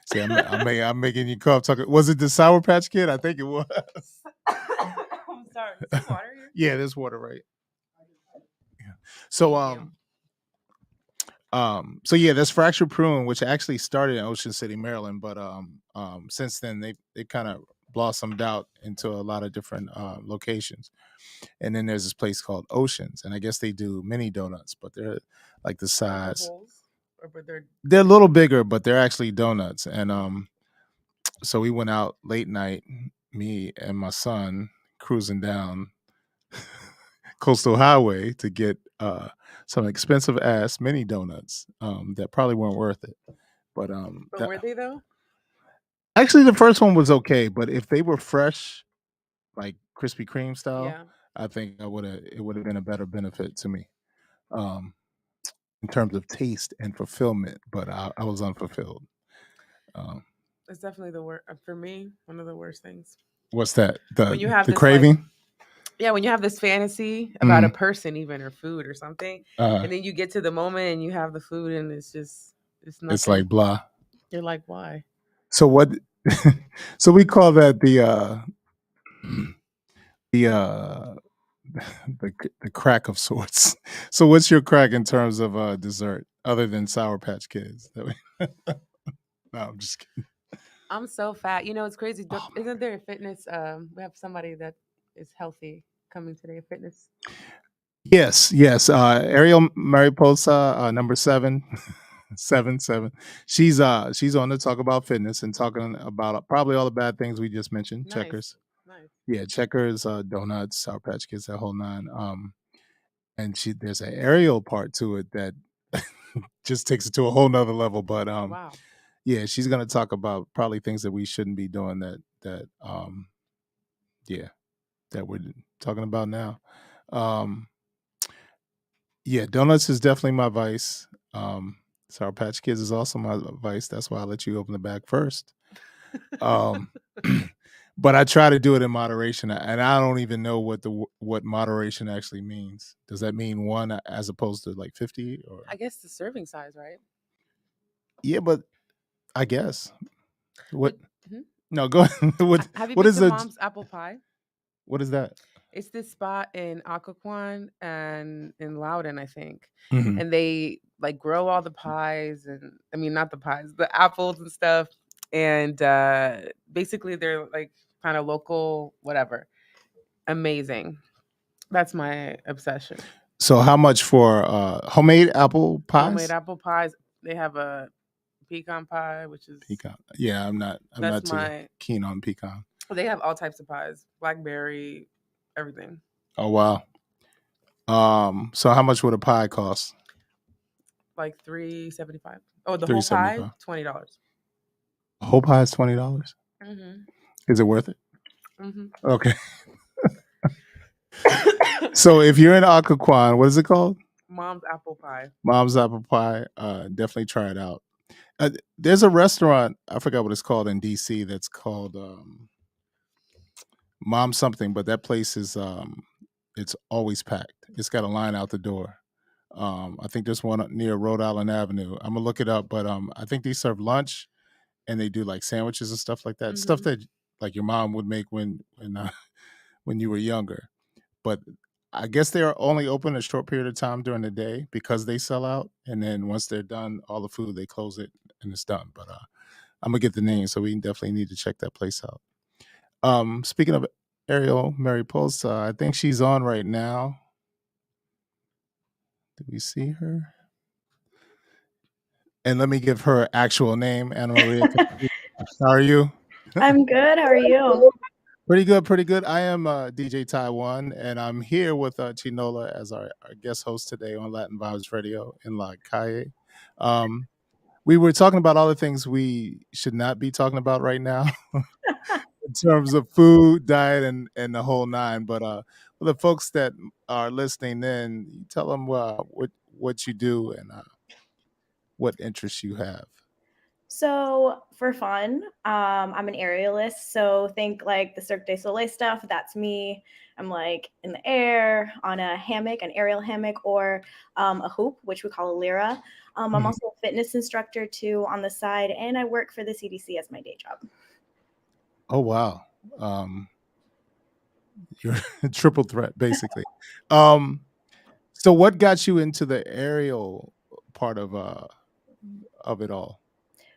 See, I'm making you cough. Talking. Was it the Sour Patch Kid? I think it was. I'm sorry. Is this water here? Yeah, there's water, right? Yeah. So Thank you. so yeah, there's Fractured Prune, which actually started in Ocean City, Maryland, but since then they kind of blossomed out into a lot of different locations. And then there's this place called Oceans, and I guess they do mini donuts, but they're like the Like the size. holes, or but they're They're a little bigger, but they're actually donuts. And so we went out late night, me and my son cruising down Coastal Highway to get some expensive ass mini donuts that probably weren't worth it. But but were they though? actually, the first one was okay. But if they were fresh, like Krispy Kreme style, Yeah. I think it would have been a better benefit to me um, in terms of taste and fulfillment. But I was unfulfilled. Um, It's definitely the worst for me. One of the worst things what's that? when you have The this like craving? yeah, when you have this fantasy about a Mm, person, even or food or something, uh, and then you get to the moment and you have the food and it's it's nothing. like blah. You're like, why? So what? So we call that the the crack of sorts. So what's your crack in terms of dessert other than Sour Patch Kids? No, I'm just kidding. I'm so fat. You know, it's crazy. Oh, Isn't there a fitness? We have somebody that is healthy coming today. A fitness. yes, yes. Ariel Mariposa, number seven, 7 7. She's on to talk about fitness and talking about probably all the bad things we just mentioned. Nice, Checkers, nice. yeah, checkers, donuts, Sour Patch Kids, that whole nine. And there's an aerial part to it that just takes it to a whole nother level. But Wow. yeah, she's gonna talk about probably things that we shouldn't be doing yeah, that we're talking about now. Um, yeah, donuts is definitely my vice. Sour Patch Kids is also my vice. That's why I let you open the bag first. Um, but I try to do it in moderation, and I don't even know what moderation actually means. Does that mean one as opposed to like 50 or? I guess the serving size, right? Yeah, but I guess what? But mhm. No, go ahead. Have you What been is to the Mom's Apple Pie? what is that? It's this spot in Occoquan and in Loudon, I think. Mhm. And they like grow all the pies and I mean not the pies, the apples and stuff. And basically they're like kind of local, whatever. Amazing. That's my obsession. So how much for homemade apple Homemade pies? apple pies. They have a pecan pie, which is Pecan. Yeah, I'm that's not too my keen on pecan. they have all types of pies. Blackberry, everything. Oh wow. So how much would a pie cost? Like $3.75. Oh, the Three whole seventy pie, five. $20. A whole pie is $20. Mhm. Is it worth it? Mhm. Okay. So if you're in Occoquan, what is it called? Mom's apple pie. Mom's apple pie. Definitely try it out. There's a restaurant, I forgot what it's called in DC, that's called Mom something, but that place is it's always packed. It's got a line out the door. I think there's one near Rhode Island Avenue. I'm gonna look it up, but I think they serve lunch and they do like sandwiches and stuff like that. Stuff Mhm. that like your mom would make when you were younger. But I guess they are only open a short period of time during the day because they sell out, and then once they're done, all the food they close it and it's done. But I'm gonna get the name, so we definitely need to check that place out. Speaking of Ariel Mariposa, I think she's on right now. Did we see her? And let me give her actual name, Anna Maria. How are you? I'm good. How are you? Pretty good, pretty good. I am DJ Taiwan, and I'm here with Chinola as our guest host today on Latin Vibes Radio in La Calle. Um, we were talking about all the things we should not be talking about right now in terms of food, diet, and the whole nine. But for the folks that are listening in, you tell them what you do and what interests you have. So for fun, I'm an aerialist. So think like the Cirque du Soleil stuff. That's me. I'm like in the air on a hammock, an aerial hammock, or a hoop, which we call a lyra. I'm Mhm. also a fitness instructor too on the side, and I work for the CDC as my day job. Oh, wow. Um, you're a triple threat, basically. Um, so what got you into the aerial part of it all?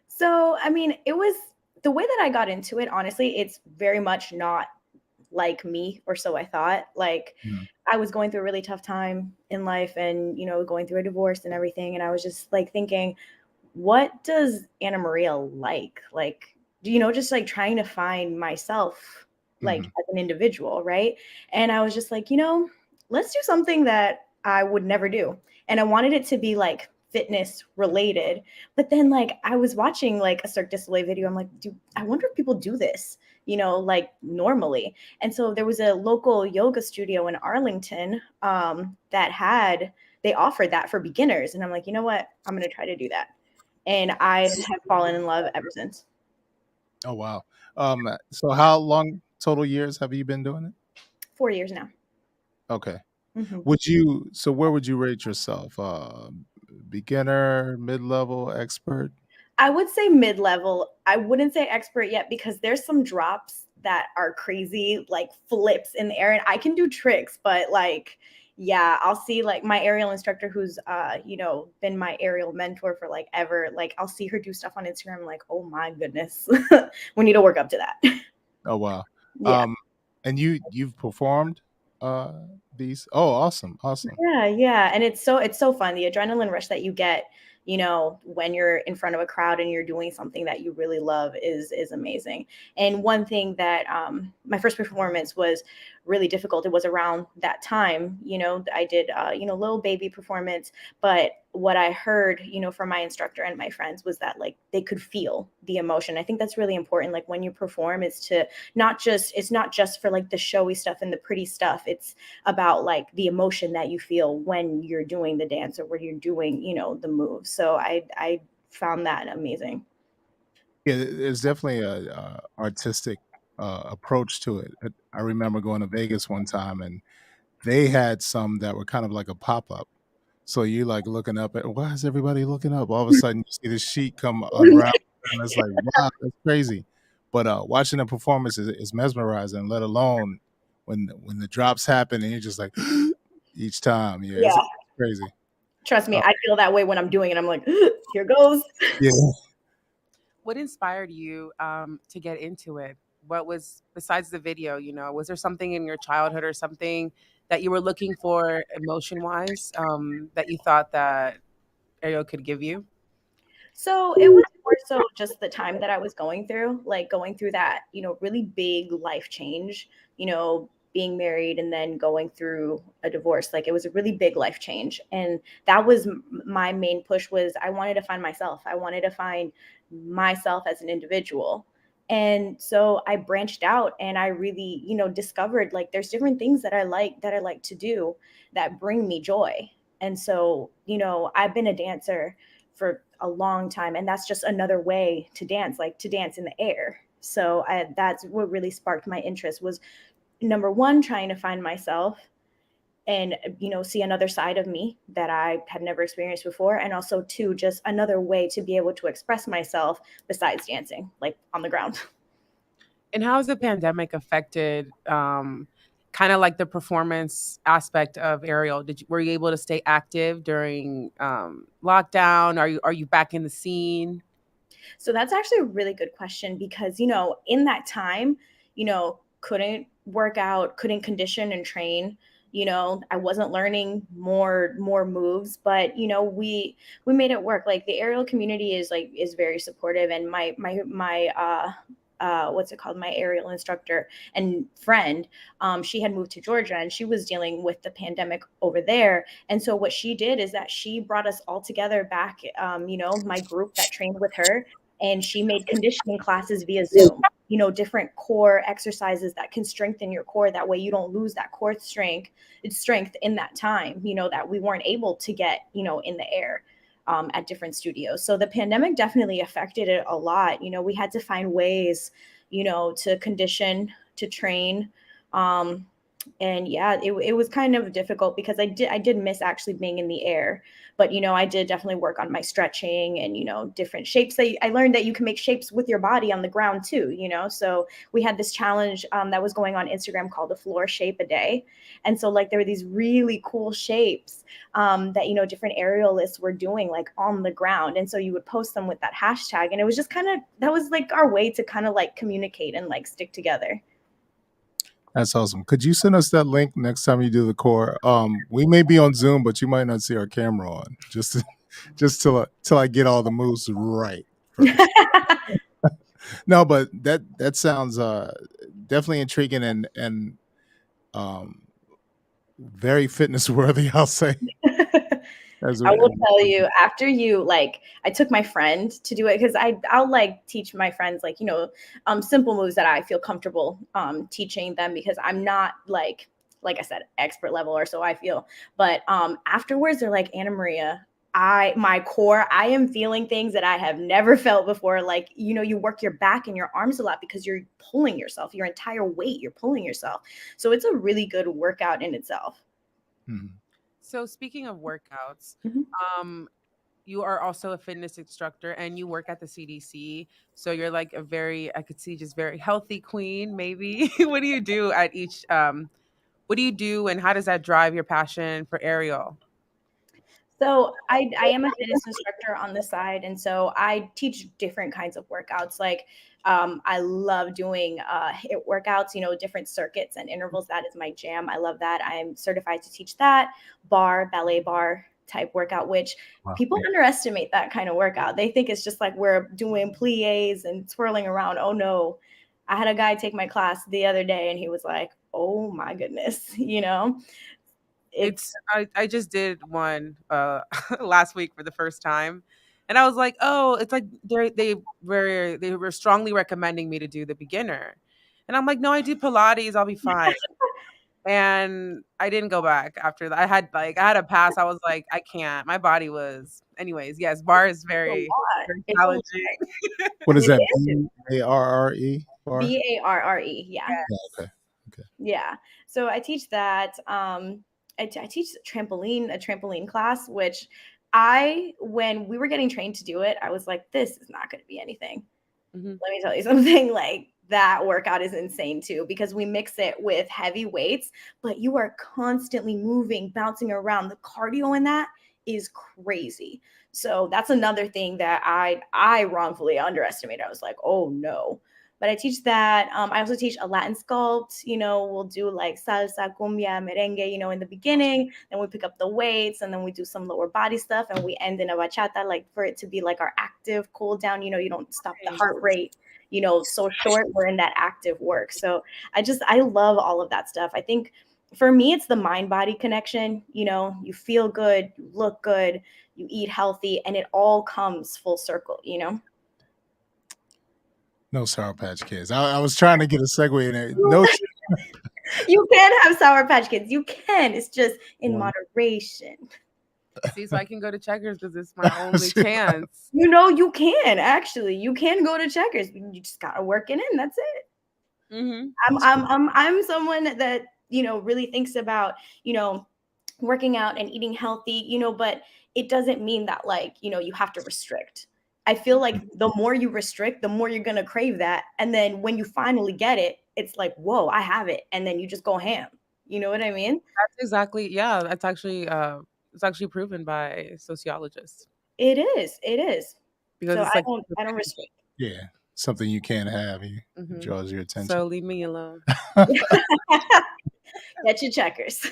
So I mean, it was the way that I got into it. Honestly, it's very much not like me, or so I thought. Like Mhm, I was going through a really tough time in life and, going through a divorce and everything. And I was just like thinking, what does Anna Maria like? Like, just like trying to find myself like mhm. as an individual, right? And I was just like, let's do something that I would never do. And I wanted it to be like fitness related. But then like I was watching like a Cirque du Soleil video. I'm like, I wonder if people do this, like normally. And so there was a local yoga studio in Arlington they offered that for beginners. And I'm like, you know what? I'm going to try to do that. And I have fallen in love ever since. Oh, wow. So how long total years have you been doing it? 4 years now. Okay. hmm Where would you rate yourself? Beginner, mid-level, expert? I would say mid level. I wouldn't say expert yet because there's some drops that are crazy, like flips in the air. And I can do tricks, but like, yeah, I'll see like my aerial instructor who's been my aerial mentor for like ever. Like I'll see her do stuff on Instagram, like, oh my goodness. We need to work up to that. Oh, wow. Yeah. Um, and you've performed, uh, these? Oh, awesome, awesome. Yeah, yeah, and it's so fun. The adrenaline rush that you get, when you're in front of a crowd and you're doing something that you really love is amazing. And one thing that my first performance was really difficult. It was around that time, I did little baby performance, but what I heard, from my instructor and my friends was that like they could feel the emotion. I think that's really important. Like when you perform, it's not just for like the showy stuff and the pretty stuff. It's about like the emotion that you feel when you're doing the dance or when you're doing, the move. So I found that amazing. Yeah, there's definitely artistic, approach to it. I remember going to Vegas one time, and they had some that were kind of like a pop-up. So you like looking up at, why is everybody looking up? All of a sudden you see the sheet come unravel, and it's like, wow, that's crazy. But watching the performance is mesmerizing, let alone when the drops happen and you're just like each time. Yeah, Yeah, it's crazy. trust me, Uh, I feel that way when I'm doing it. I'm like, here goes. yeah. What inspired you to get into it? What was, besides the video, was there something in your childhood or something that you were looking for emotion wise that you thought that Ariel could give you? So it was more so just the time that I was going through that, really big life change, being married and then going through a divorce. Like it was a really big life change. And that was my main push was I wanted to find myself. I wanted to find myself as an individual. And so I branched out and I really, discovered like there's different things that I like to do that bring me joy. And so, I've been a dancer for a long time, and that's just another way to dance, like to dance in the air. So that's what really sparked my interest was number one, trying to find myself and see another side of me that I had never experienced before, and also two, just another way to be able to express myself besides dancing like on the ground. And how has the pandemic affected kind of like the performance aspect of Ariel? Were you able to stay active during lockdown? Are you back in the scene? So that's actually a really good question because, in that time, couldn't work out, couldn't condition and train. I wasn't learning more moves, but we made it work. Like the aerial community is very supportive, and my what's it called? My aerial instructor and friend, she had moved to Georgia and she was dealing with the pandemic over there. And so what she did is that she brought us all together back, my group that trained with her, and she made conditioning classes via Zoom. Different core exercises that can strengthen your core. That way, you don't lose that core strength in that time. That we weren't able to get, in the air. at different studios. So the pandemic definitely affected it a lot. We had to find ways, to condition, to train. Um, and yeah, it was kind of difficult because I did miss actually being in the air. But I did definitely work on my stretching and different shapes. That I learned that you can make shapes with your body on the ground too. So we had this challenge that was going on Instagram called the Floor Shape a Day, and so like there were these really cool shapes that different aerialists were doing like on the ground, and so you would post them with that hashtag, and it was just kind of that was like our way to kind of like communicate and like stick together. That's awesome. Could you send us that link next time you do the core? We may be on Zoom, but you might not see our camera on. Just till I get all the moves right first. No, but that sounds definitely intriguing and um, very fitness worthy. I'll say. As I we, will tell you, after you like, I took my friend to do it because I'll like teach my friends like simple moves that I feel comfortable teaching them because I'm not like I said expert level or so I feel. But afterwards they're like, Anna Maria, my core, I am feeling things that I have never felt before. Like you work your back and your arms a lot because you're pulling yourself, your entire weight, you're pulling yourself. So it's a really good workout in itself. Mhm. So speaking of workouts, Mhm. you are also a fitness instructor and you work at the CDC. So you're like a very, I could see just very healthy queen, maybe. What do you do at each what do you do and how does that drive your passion for aerial? So I am a fitness instructor on the side, and so I teach different kinds of workouts. Like I love doing HIIT workouts, different circuits and intervals. That is my jam. I love that. I'm certified to teach that ballet bar type workout, which Wow. people underestimate that kind of workout. They think it's just like we're doing plies and twirling around. Oh no. I had a guy take my class the other day and he was like, oh my goodness, It's it's I just did one last week for the first time. And I was like, "Oh, it's like they were strongly recommending me to do the beginner." And I'm like, "No, I do Pilates, I'll be fine." And I didn't go back after that. I had a pass. I was like, "I can't." My body was anyways, yes, bar is a very, lot. very It's a lot. challenging. What is It that? is. BARRE bar? BARRE. Yeah. Yeah, Yes. okay. Okay. Yeah. So I teach that. I teach a trampoline class, which when we were getting trained to do it, I was like, this is not going to be anything. Mhm. Let me tell you something, like that workout is insane too because we mix it with heavy weights, but you are constantly moving, bouncing around. The cardio in that is crazy. So that's another thing that I wrongfully underestimated. I was like, oh no. But I teach that. I also teach a Latin sculpt. We'll do like salsa, cumbia, merengue, in the beginning. Then we pick up the weights and then we do some lower body stuff and we end in a bachata, like for it to be like our active cool down. You don't stop the heart rate, so short. We're in that active work. So I love all of that stuff. I think for me, it's the mind body connection. You feel good, you look good, you eat healthy, and it all comes full circle. No Sour Patch Kids. I was trying to get a segue in there. No. You can have Sour Patch Kids. You can. It's just in One. moderation. See, so I can go to Checkers because it's my only chance. You can actually. You can go to Checkers. You just gotta work it in. That's it. Mhm. I'm That's I'm cool. I'm someone that really thinks about working out and eating healthy, but it doesn't mean that like you have to restrict. I feel like the more you restrict, the more you're gonna crave that, and then when you finally get it, it's like whoa, I have it, and then you just go ham. You know what I mean? That's exactly yeah, it's actually proven by sociologists It is. It is. because So it's I like don't the I don't benefit. restrict. Yeah. Something you can't have. It Mhm. draws your attention. So leave me alone. Get your Checkers.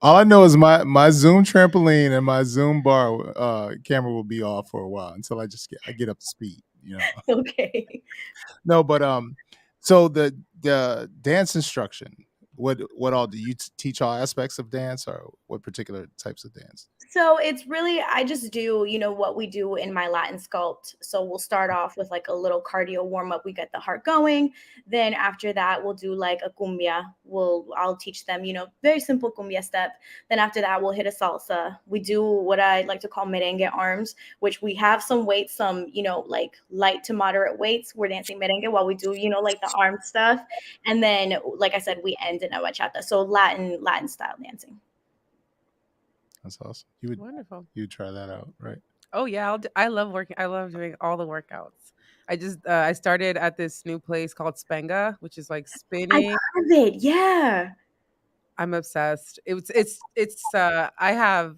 All I know is my Zoom trampoline and my Zoom bar camera will be off for a while until I get up to speed. Okay. No, but so the dance instruction, what all do you teach? All aspects of dance, or what particular types of dance? So it's really, I just do, what we do in my Latin sculpt. So we'll start off with like a little cardio warm up. We get the heart going. Then after that, we'll do like a cumbia. I'll teach them, very simple cumbia step. Then after that, we'll hit a salsa. We do what I like to call merengue arms, which we have some weights, some, like light to moderate weights. We're dancing merengue while we do, like the arm stuff. And then, like I said, we end in a bachata. So Latin style dancing. That's awesome. You would Wonderful. try that out, right? Oh yeah, I love working. I love doing all the workouts. I started at this new place called Spenga, which is like I spinning. love it. Yeah. I'm obsessed. It's I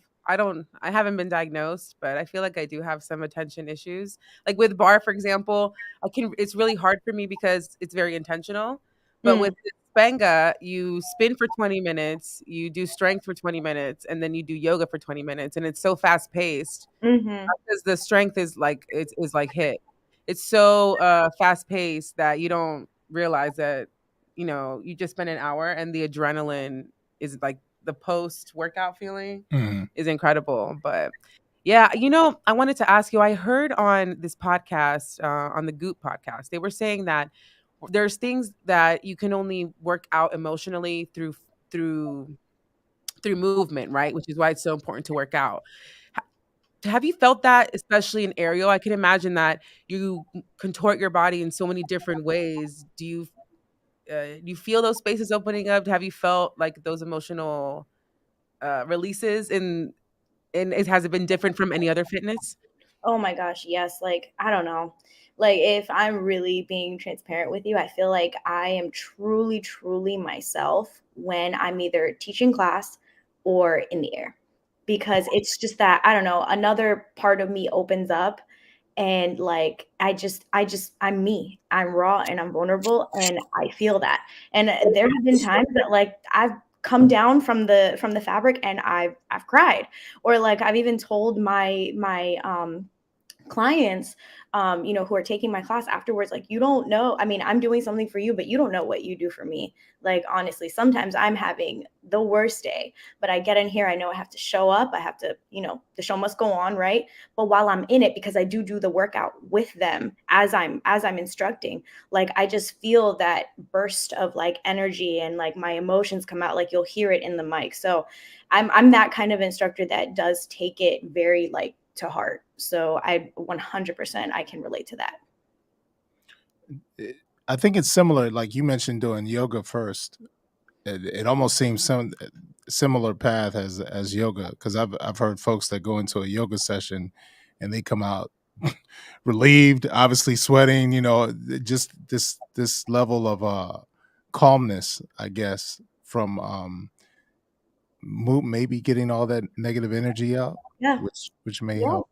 haven't been diagnosed, but I feel like I do have some attention issues. Like with bar, for example, it's really hard for me because it's very intentional. But Mm, with Spenga, you spin for 20 minutes, you do strength for 20 minutes, and then you do yoga for 20 minutes. And it's so fast paced mhm. because the strength is like it's like hit. It's so fast paced that you don't realize that you just spend an hour and the adrenaline is like the post workout feeling Mhm. is incredible. But yeah, I wanted to ask you. I heard on this podcast, on the Goop podcast, they were saying that there's things that you can only work out emotionally through through movement, right? Which is why it's so important to work out. Have you felt that, especially in aerial? I can imagine that you contort your body in so many different ways. Do you feel those spaces opening up? Have you felt like those emotional releases? And has it been different from any other fitness? Oh my gosh, yes. Like, I don't know. Like, if I'm really being transparent with you, I feel like I am truly, truly myself when I'm either teaching class or in the air. Because it's just that, I don't know, another part of me opens up and like I'm me. I'm raw and I'm vulnerable and I feel that. And there have been times that like I've come down from the fabric and I've cried, or like I've even told my clients, who are taking my class afterwards, like, you don't know. I mean, I'm doing something for you, but you don't know what you do for me. Like, honestly, sometimes I'm having the worst day, but I get in here, I know I have to show up. I have to, the show must go on, right? But while I'm in it, because I do the workout with them as I'm instructing, like, I just feel that burst of like energy and like my emotions come out, like you'll hear it in the mic. So I'm that kind of instructor that does take it very like to heart. So I 100% I can relate to that. I think it's similar. Like you mentioned, doing yoga first. It almost seems some similar path as yoga, because I've heard folks that go into a yoga session and they come out relieved, obviously sweating. Just this level of calmness, I guess, from maybe getting all that negative energy out, Yeah. which may Yeah. help.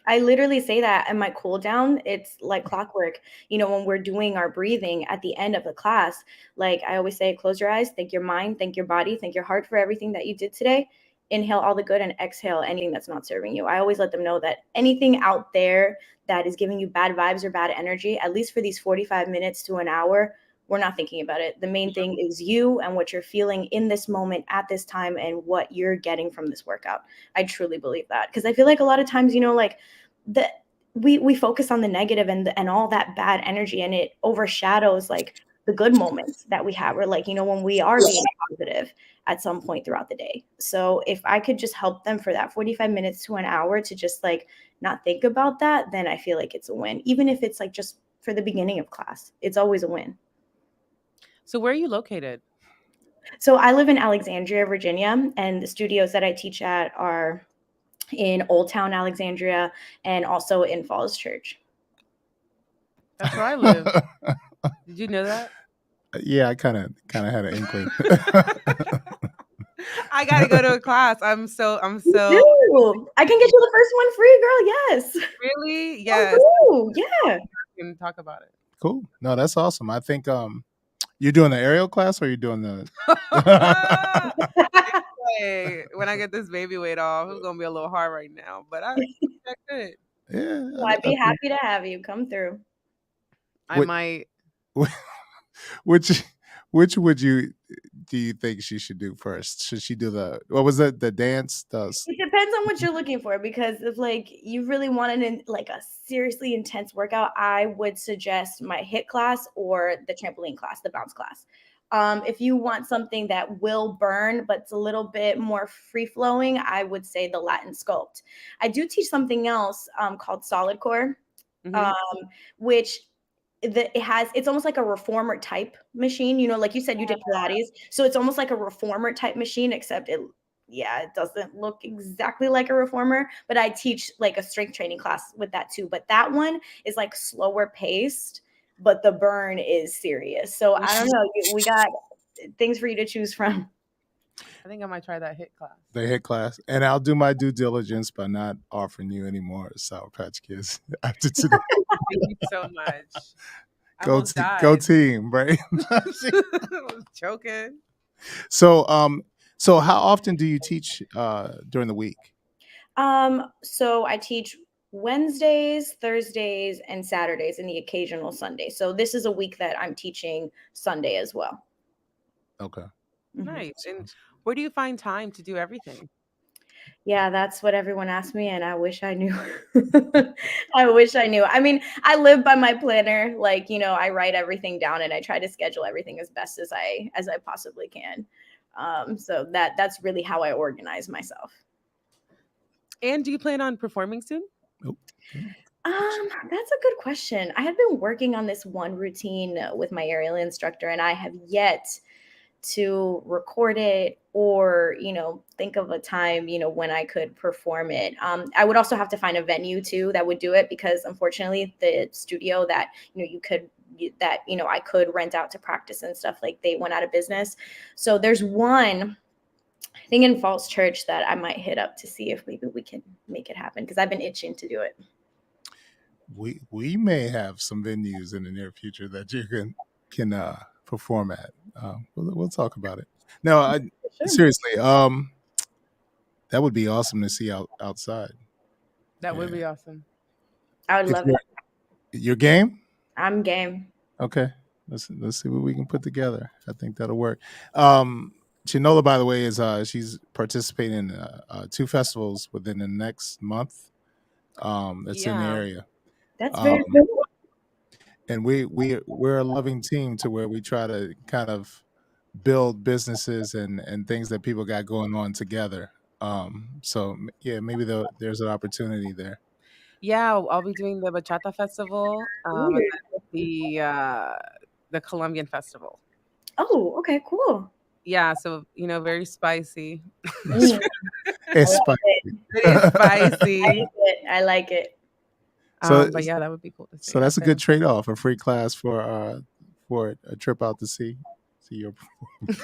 I literally say that in my cool down. It's like clockwork. When we're doing our breathing at the end of the class, like I always say, close your eyes, thank your mind, thank your body, thank your heart for everything that you did today. Inhale all the good and exhale anything that's not serving you. I always let them know that anything out there that is giving you bad vibes or bad energy, at least for these 45 minutes to an hour, we're not thinking about it. The main thing is you and what you're feeling in this moment at this time and what you're getting from this workout. I truly believe that, because I feel like a lot of times, like that we focus on the negative and all that bad energy, and it overshadows like the good moments that we have, or like, when we are being positive at some point throughout the day. So if I could just help them for that 45 minutes to an hour to just like not think about that, then I feel like it's a win. Even if it's like just for the beginning of class, it's always a win. So where are you located? So I live in Alexandria, Virginia, and the studios that I teach at are in Old Town Alexandria and also in Falls Church. That's where I live. Did you know that? Yeah, I kind of had an inkling. I gotta go to a class. I'm so Ooh, I can get you the first one free, girl. Yes. really, yes. Ooh, yeah. We can talk about it. Cool. No, that's awesome. I think you're doing the aerial class, or you're doing the Hey, when I get this baby weight off, it's gonna be a little hard right now, but I could. yeah. I'd I be think happy to have you come through. I which might. which which would you do you think she should do first? Should she do what was it? The dance? It depends on what you're looking for, because if like you really want like a seriously intense workout, I would suggest my HIIT class or the trampoline class, the bounce class. If you want something that will burn but it's a little bit more free flowing, I would say the Latin sculpt. I do teach something else called solid core, Mhm. um, which it's almost like a reformer type machine. Like you said, you did Pilates, so it's almost like a reformer type machine, except it doesn't look exactly like a reformer. But I teach like a strength training class with that too. But that one is like slower paced, but the burn is serious. So I don't know. We got things for you to choose from. I think I might try that HIIT class. The HIIT class, and I'll do my due diligence by not offering you any more Sour Patch Kids after today. Thank you so much. I Go almost go died. team, right? I was choking. So how often do you teach during the week? So I teach Wednesdays, Thursdays, and Saturdays, and the occasional Sunday. So this is a week that I'm teaching Sunday as well. Okay. Nice. And where do you find time to do everything? Yeah, that's what everyone asks me, and I wish I knew. I wish I knew. I mean, I live by my planner. Like, I write everything down and I try to schedule everything as best as I possibly can. So that's really how I organize myself. And do you plan on performing soon? Nope. That's a good question. I have been working on this one routine with my aerial instructor, and I have yet to record it or think of a time when I could perform it. I would also have to find a venue too that would do it, because unfortunately the studio that I could rent out to practice and stuff, like, they went out of business. So there's one thing in Falls Church that I might hit up to see if maybe we can make it happen, because I've been itching to do it. We may have some venues in the near future that you can perform at. We'll talk about it. No, Sure. seriously. That would be awesome to see outside. That would be awesome. I would love it. Your game? I'm game. Okay. Let's see what we can put together. I think that'll work. Chinola, by the way, is she's participating in 2 festivals within the next month. That's in the area. That's very cool. And we're a loving team to where we try to kind of build businesses and things that people got going on together. So yeah, maybe there's an opportunity there. Yeah, I'll be doing the Bachata Festival, and then the Colombian Festival. Oh, okay, cool. Yeah, so very spicy. It's spicy. It is spicy. I like it. But yeah, that would be cool to see. So that's a good trade-off, a free class for a trip out to see your performance.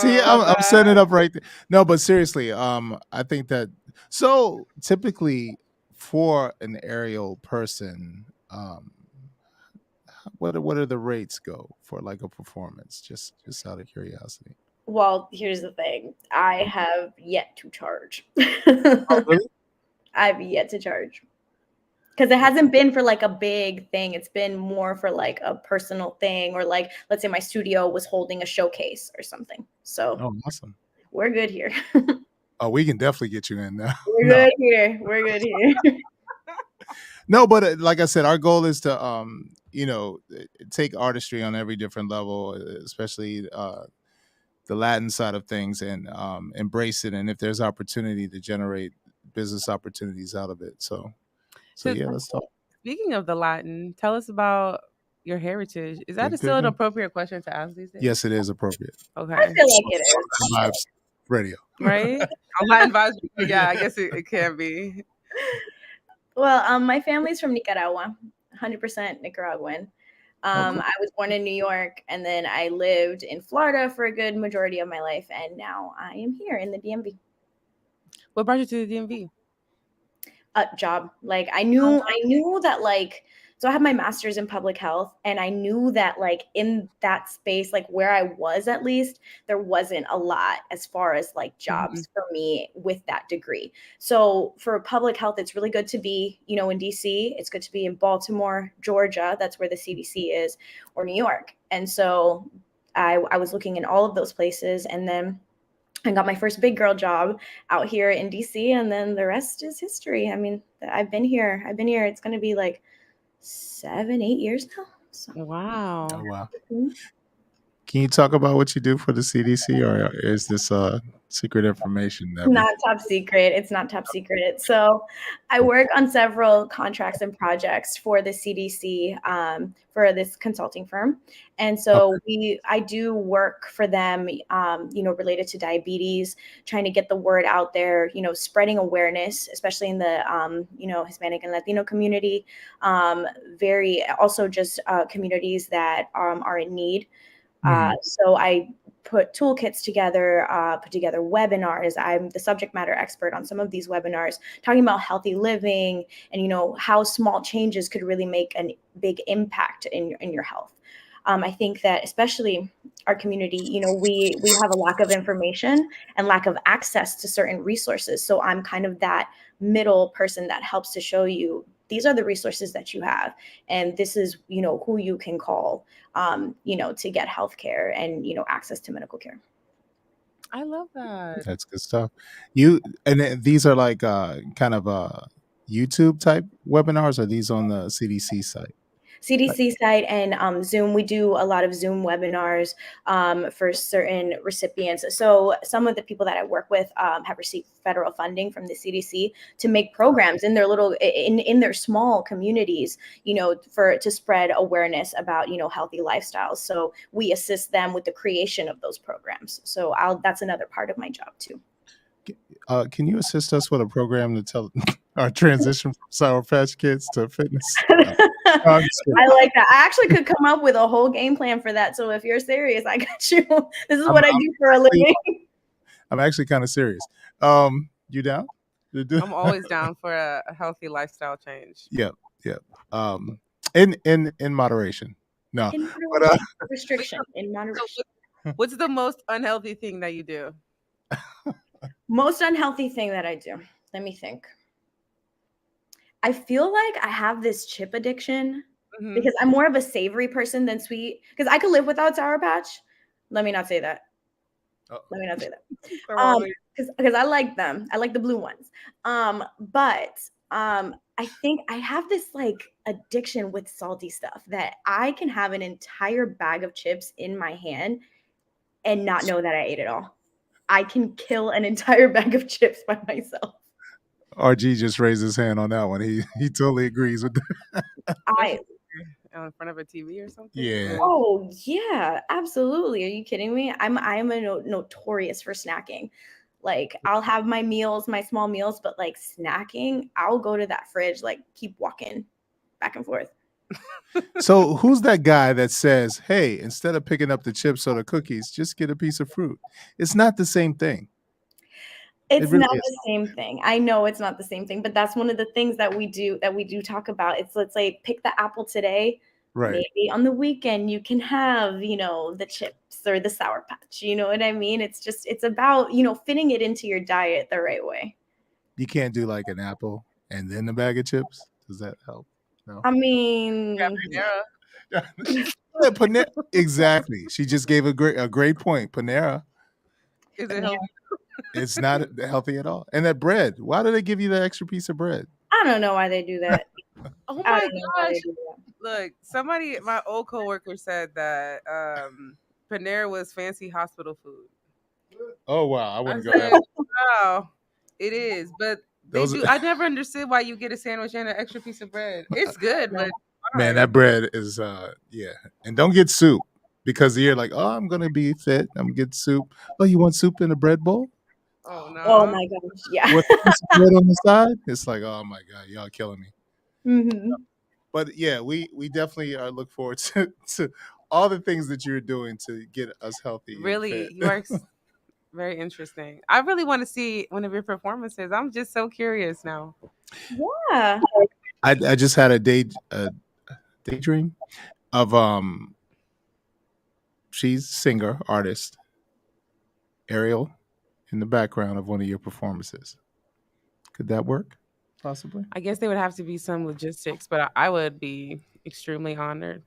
See, I'm setting it up right there. No, but seriously, I think that so typically for an aerial person, what are the rates go for like a performance? Just out of curiosity. Well, here's the thing. I have yet to charge. Oh, really? I've yet to charge. Because it hasn't been for like a big thing. It's been more for like a personal thing, or like, let's say my studio was holding a showcase or something. So awesome. We're good here. Oh, we can definitely get you in now. We're good here. We're good here. No, but like I said, our goal is to take artistry on every different level, especially the Latin side of things, and embrace it. And if there's opportunity to generate business opportunities out of it. So yeah, let's talk. Speaking of the Latin, tell us about your heritage. Is that still an appropriate question to ask these days? Yes, it is appropriate. Okay. I feel like it is. Vibes Radio. Right? On Latin Vibes, yeah, I guess it can be. Well, my family's from Nicaragua, 100% Nicaraguan. Cool. I was born in New York, and then I lived in Florida for a good majority of my life, and now I am here in the DMV. What brought you to the DMV? Job. Like I knew that, like, so I have my master's in public health, and I knew that like in that space, like where I was, at least there wasn't a lot as far as like jobs for me with that degree. So for public health, it's really good to be, in DC. It's good to be in Baltimore, Georgia. That's where the CDC is, or New York. And so I was looking in all of those places, and then I got my first big girl job out here in DC, and then the rest is history. I mean, I've been here. It's going to be like 7, 8 years now. So. Wow. Oh wow. Can you talk about what you do for the CDC, or is this secret information that we? Not top secret. It's not top secret. So I work on several contracts and projects for the CDC, for this consulting firm. And so I do work for them, related to diabetes, trying to get the word out there, spreading awareness, especially in the, Hispanic and Latino community, very also just communities that are in need. So I put toolkits together, put together webinars. I'm the subject matter expert on some of these webinars, talking about healthy living and, how small changes could really make a big impact in your health. I think that especially our community, we have a lack of information and lack of access to certain resources. So I'm kind of that middle person that helps to show you these are the resources that you have, and this is, who you can call, to get healthcare and, access to medical care. I love that. That's good stuff. These are like kind of YouTube type webinars. Or are these on the CDC site? CDC site and Zoom. We do a lot of Zoom webinars for certain recipients. So some of the people that I work with have received federal funding from the CDC to make programs in their in their small communities, to spread awareness about, healthy lifestyles. So we assist them with the creation of those programs. So that's another part of my job too. Can you assist us with a program to tell our transition from Sour Patch Kids to fitness? I like that. I actually could come up with a whole game plan for that. So if you're serious, I got you. This is what I do for a living. I'm actually kind of serious. You down? I'm always down for a healthy lifestyle change. Yep. In moderation. No. In moderation. Restriction in moderation. What's the most unhealthy thing that you do? Most unhealthy thing that I do. Let me think. I feel like I have this chip addiction because I'm more of a savory person than sweet. Because I could live without Sour Patch. Let me not say that. Let me not say that. Because I like them. I like the blue ones. But I think I have this like addiction with salty stuff that I can have an entire bag of chips in my hand and not know that I ate it all. I can kill an entire bag of chips by myself. RG just raised his hand on that one. He totally agrees with that. In front of a TV or something? Yeah. Oh yeah, absolutely. Are you kidding me? I am notorious for snacking. Like I'll have my meals, my small meals, but like snacking, I'll go to that fridge, like keep walking back and forth. So who's that guy that says, hey, instead of picking up the chips or the cookies, just get a piece of fruit? It's not the same thing. It's really not the same thing. I know it's not the same thing, but that's one of the things that we do talk about. It's, let's say, pick the apple today. Right. Maybe on the weekend you can have, the chips or the Sour Patch. You know what I mean? It's about, fitting it into your diet the right way. You can't do like an apple and then a bag of chips. Does that help? No. I mean, Panera. Exactly. She just gave a great point. Panera. Is it healthy? It's not healthy at all. And that bread. Why do they give you that extra piece of bread? I don't know why they do that. Oh my gosh. Look, my old coworker said that Panera was fancy hospital food. Oh wow. I wouldn't go that. Wow. It is, but I never understood why you get a sandwich and an extra piece of bread. It's good, but man, that bread is and don't get soup because you're like, oh, I'm gonna be fit. I'm gonna get soup. Oh, you want soup in a bread bowl? Oh no. Oh my gosh. Yeah. With a piece of bread on the side? It's like, oh my god, y'all killing me. Mm-hmm. But yeah, we definitely look forward to all the things that you're doing to get us healthy. Really, you are very interesting. I really want to see one of your performances. I'm just so curious now. Yeah. I just had a daydream of she's singer, artist, Ariel, in the background of one of your performances. Could that work? Possibly. I guess there would have to be some logistics, but I would be extremely honored.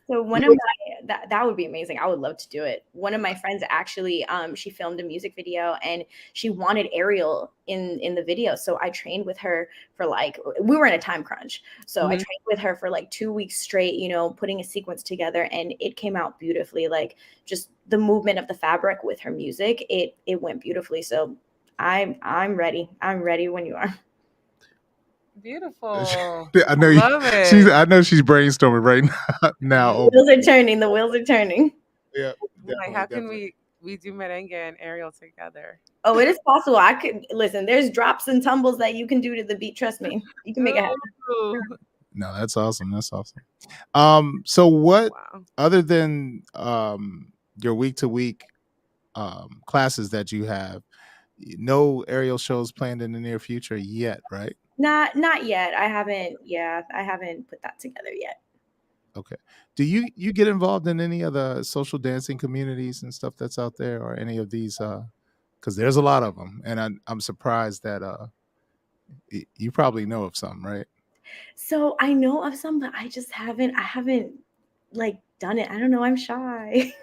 So one of that would be amazing. I would love to do it. One of my friends actually, she filmed a music video and she wanted Ariel in the video. So I trained with her for like, we were in a time crunch. So I Mhm. trained with her for like 2 weeks straight, you know, putting a sequence together, and it came out beautifully. Like just the movement of the fabric with her music, it went beautifully. So I'm ready. I'm ready when you are. Beautiful. I know Love it. I know she's brainstorming right now. The wheels are turning. The wheels are turning. Yeah, Like, how can we do merengue and Ariel together? Oh, it is possible. I could listen. There's drops and tumbles that you can do to the beat. Trust me, you can make it happen. Ooh. No, that's awesome. That's awesome. So what Wow. other than your week to week classes that you have, no aerial shows planned in the near future yet, right? Not yet. I haven't. Yeah, I haven't put that together yet. Okay. Do you get involved in any of the social dancing communities and stuff that's out there, or any of these? Because there's a lot of them, and I'm surprised that you probably know of some, right? So I know of some, but I just haven't. I haven't like done it. I don't know. I'm shy.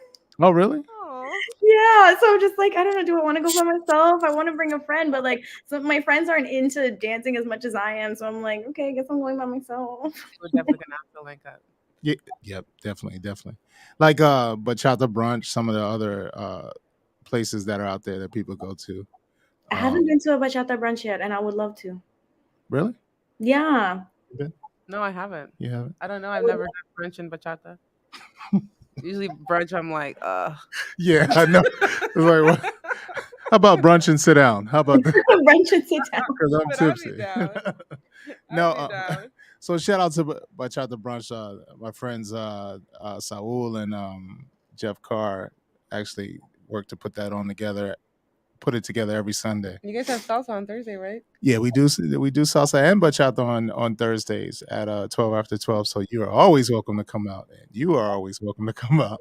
Oh, really? Aw. Yeah, so I'm just like, I don't know. Do I want to go by myself? I want to bring a friend, but like, some of my friends aren't into dancing as much as I am. So I'm like, okay, I guess I'm going by myself. We're definitely gonna have to link up. Yeah, yep, definitely. Like bachata brunch, some of the other places that are out there that people go to. I haven't been to a bachata brunch yet, and I would love to. Really? Yeah. You been? No, I haven't. You haven't? I don't know. I've never done brunch in bachata. Usually brunch, I'm like, Yeah, I know. It's like, what? How about brunch and sit down? How about that? Brunch and sit down. Because I'm But I'll be tipsy. down. No, I'll be down. so shout out to Bachata Brunch. My friends Saul and Jeff Carr actually worked to put it together every Sunday. You guys have salsa on Thursday, right? Yeah, we do salsa and bachata on Thursdays at 12 after 12. So you are always welcome to come out, and you are always welcome to come out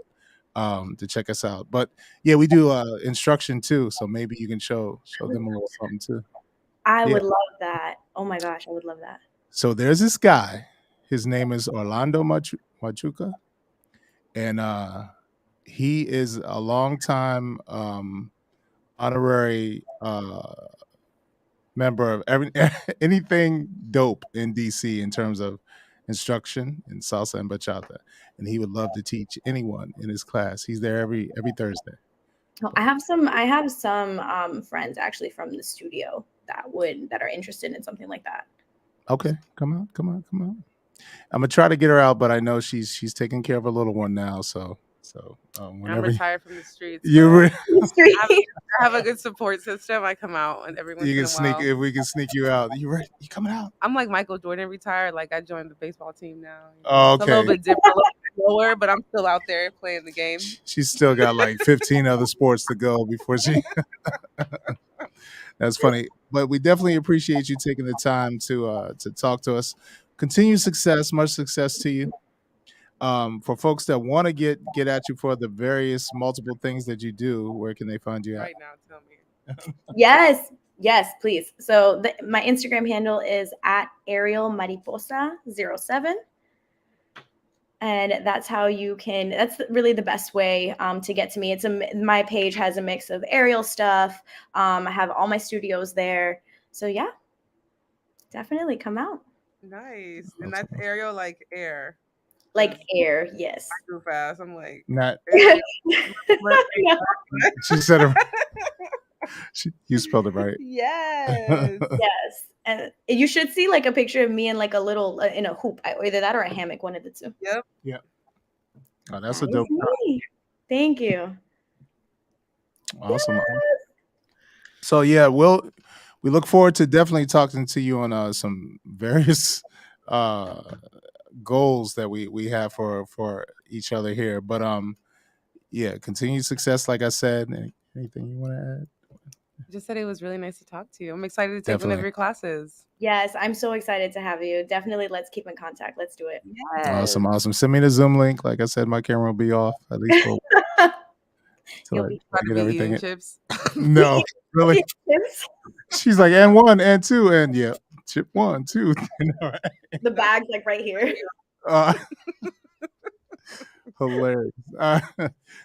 to check us out. But yeah, we do instruction too, so maybe you can show them a little something too. I Yeah. would love that. Oh my gosh, I would love that. So there's this guy. His name is Orlando Machuca, and he is a longtime honorary member of anything dope in DC in terms of instruction in salsa and bachata, and he would love to teach anyone in his class. He's there every Thursday. Oh, I have some friends actually from the studio that are interested in something like that. Okay, come out. I'm gonna try to get her out, but I know she's taking care of a little one now. So I'm whenever retired from the streets. you're I have a good support system. I come out and every once you in can a sneak while. if we can sneak you out. You ready? You coming out? I'm like Michael Jordan retired. Like I joined the baseball team now. Oh, It's a little okay. bit different, a little bit slower, but I'm still out there playing the game. She's still got like 15 other sports to go before she. That's funny, but we definitely appreciate you taking the time to talk to us. Continued success, much success to you. For folks that want to get at you for the various multiple things that you do, where can they find you at? Right now, tell me. Yes, please. So my Instagram handle is at Ariel Mariposa 07. And that's how that's really the best way to get to me. My page has a mix of aerial stuff. I have all my studios there. So yeah, definitely come out. Nice. And that's Ariel like air. Like air, yes. I grew fast. I'm like, Not. Ariel. She said it. You spelled it right. Yes. Yes. And you should see like a picture of me in like a little in a hoop, either that or a hammock, one of the two. Yep. Yeah. Oh, that's That a dope. is me. Thank you. Awesome. So yeah, we look forward to definitely talking to you on some various goals that we have for each other here. But yeah, continued success, like I said. Anything you want to add? Just said it was really nice to talk to you. I'm excited to take one of your classes. Yes, I'm so excited to have you. Definitely, let's keep in contact. Let's do it. Yes. Awesome. Send me the Zoom link. Like I said, my camera will be off at least for You'll be trying to be eating chips. No, really. She's like, and 1 and 2 and yeah, chip 1, 2. The bag's like right here. Hilarious.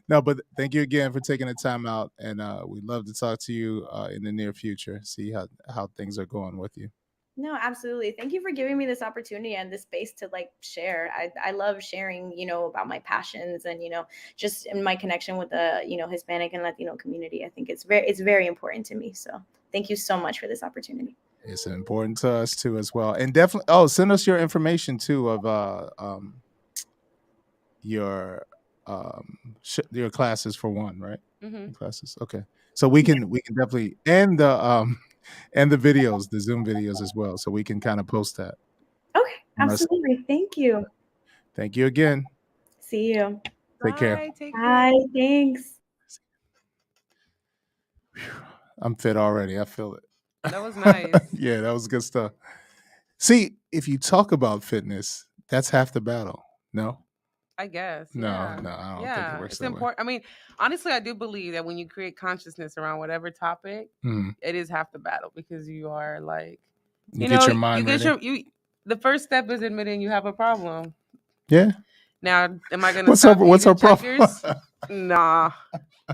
No, but thank you again for taking the time out, and we'd love to talk to you in the near future. See how things are going with you. No, absolutely. Thank you for giving me this opportunity and this space to like share. I love sharing, about my passions and, just in my connection with the, Hispanic and Latino community. I think it's very important to me. So thank you so much for this opportunity. It's important to us too as well, and definitely. Send us your information too of your your classes for one, right? Mm-hmm. Classes, okay. So we can definitely and the videos, the Zoom videos as well, so we can kind of post that. Okay, absolutely. Thank you. Thank you again. See you. Take care. Bye. Take Bye. care. Thanks. I'm fit already. I feel it. That was nice. Yeah, that was good stuff. See, if you talk about fitness, that's half the battle. No? I guess. No, Yeah. no, I don't think it Yeah. works It's that way. important. I mean, honestly, I do believe that when you create consciousness around whatever topic, it is half the battle because you are like, You get your mind ready. The first step is admitting you have a problem. Yeah. Now, am I gonna What's stop our eating problem? checkers? Nah.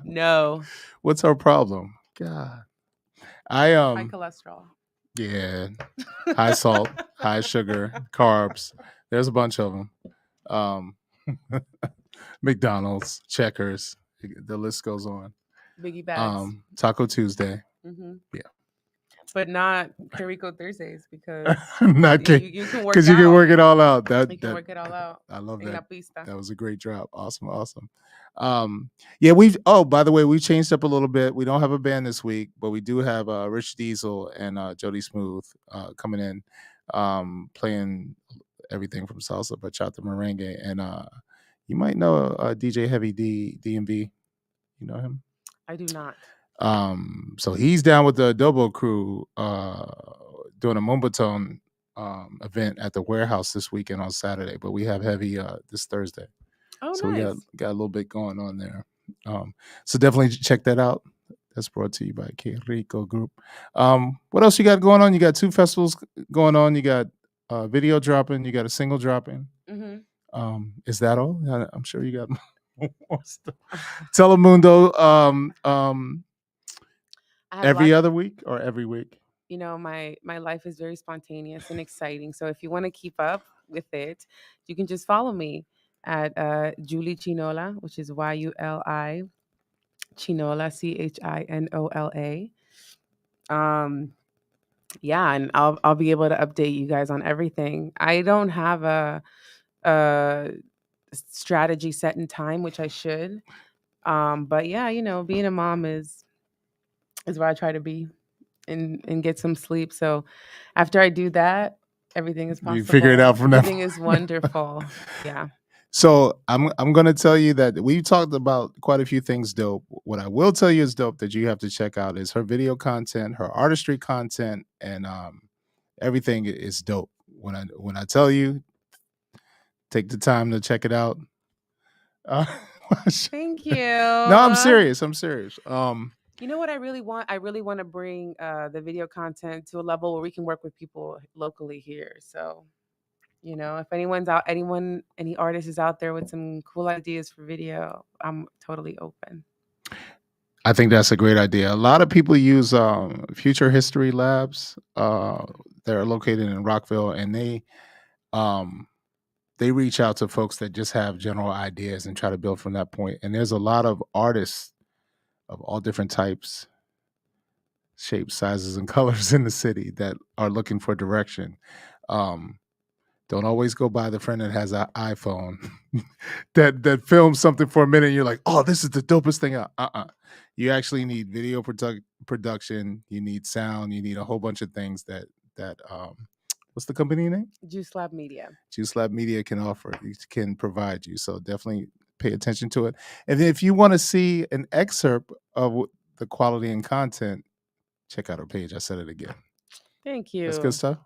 No. What's our problem? God. High cholesterol. Yeah. High salt, high sugar, carbs. There's a bunch of them. McDonald's, Checkers, the list goes on. Biggie bags. Taco Tuesday. Mm-hmm. Yeah. But not Carico Thursdays because not you can work because you can work it all out. You can work it all out. I love En la that. pista. That was a great drop. Awesome. Yeah, by the way, we changed up a little bit. We don't have a band this week, but we do have Rich Diesel and Jody Smooth coming in, playing everything from salsa, bachata, merengue, and you might know DJ Heavy DMV. You know him? I do not. So he's down with the Adobo crew doing a Mumbatone event at the warehouse this weekend on Saturday, but we have Heavy this Thursday. Oh, so nice. we got a little bit going on there. So definitely check that out. That's brought to you by K Rico Group. What else you got going on? You got 2 festivals going on. You got video dropping. You got a single dropping. Mm-hmm. Is that all? I'm sure you got more stuff. Telemundo. Every other week or every week? My life is very spontaneous and exciting. So if you want to keep up with it, you can just follow me at Julie Chinola, which is YULI Chinola CHINOLA. Yeah, and I'll be able to update you guys on everything. I don't have a strategy set in time, which I should. But yeah, being a mom is where I try to be and get some sleep. So after I do that, everything is possible. You figure it out from there. Everything is wonderful. Yeah. So I'm going to tell you that we've talked about quite a few things dope. What I will tell you is dope that you have to check out is her video content, her artistry content, and everything is dope. When I tell you, take the time to check it out. Thank you. No, I'm serious. You know what I really want? I really want to bring the video content to a level where we can work with people locally here. So, if any artist is out there with some cool ideas for video, I'm totally open. I think that's a great idea. A lot of people use Future History Labs. They're located in Rockville, and they reach out to folks that just have general ideas and try to build from that point. And there's a lot of artists of all different types, shapes, sizes, and colors in the city that are looking for direction. Don't always go by the friend that has an iPhone that films something for a minute and you're like, oh, this is the dopest thing. You actually need video production. You need sound. You need a whole bunch of things that what's the company name? Juice Lab Media. Juice Lab Media can provide you. So definitely pay attention to it. And then if you want to see an excerpt of the quality and content, check out our page. I said it again. Thank you. That's good stuff.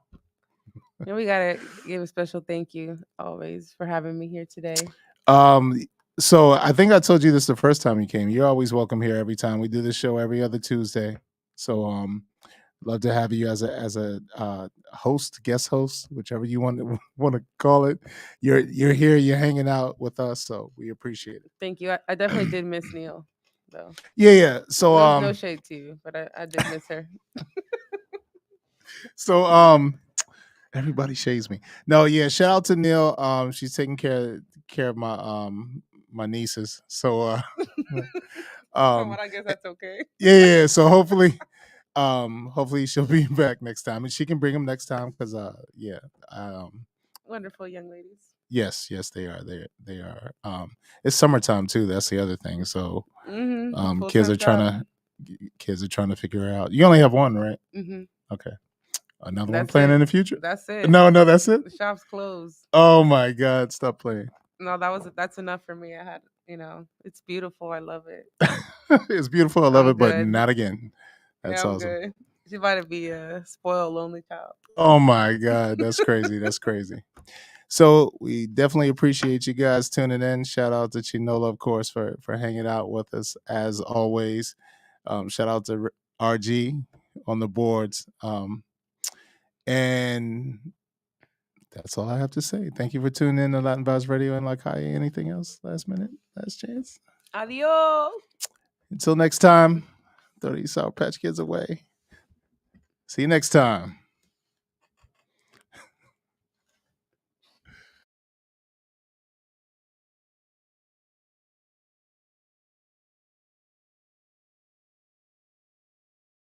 And we gotta give a special thank you always for having me here today. So I think I told you this the first time you came. You're always welcome here every time. We do this show every other Tuesday. So Love to have you as a host, guest host, whichever you want to call it. You're here. You're hanging out with us, so we appreciate it. Thank you. I definitely did miss Neil, though. Yeah. So No shade to you, but I did miss her. so everybody shades me. No, yeah. Shout out to Neil. She's taking care of my nieces. So From what I guess that's okay. yeah. So hopefully she'll be back next time, and she can bring them next time because yeah. Wonderful young ladies. Yes, they are. They are. It's summertime too. That's the other thing. So kids are trying to figure out. You only have one, right? Mm-hmm. Okay. Another That's one planned it. in the future? That's it. No, that's it. The shop's closed. Oh my God! Stop playing. No, that's enough for me. I had, it's beautiful. I love it. It's beautiful. I love I'm it, but good. not again. That's I'm awesome. good. She might be a spoiled, lonely child. Oh my God, that's crazy. That's crazy. So we definitely appreciate you guys tuning in. Shout out to Chinola, of course, for hanging out with us as always. Shout out to RG on the boards. And that's all I have to say. Thank you for tuning in to Latin Vibes Radio and Like High. Anything else? Last minute? Last chance? Adios. Until next time, throw these Sour Patch Kids away. See you next time.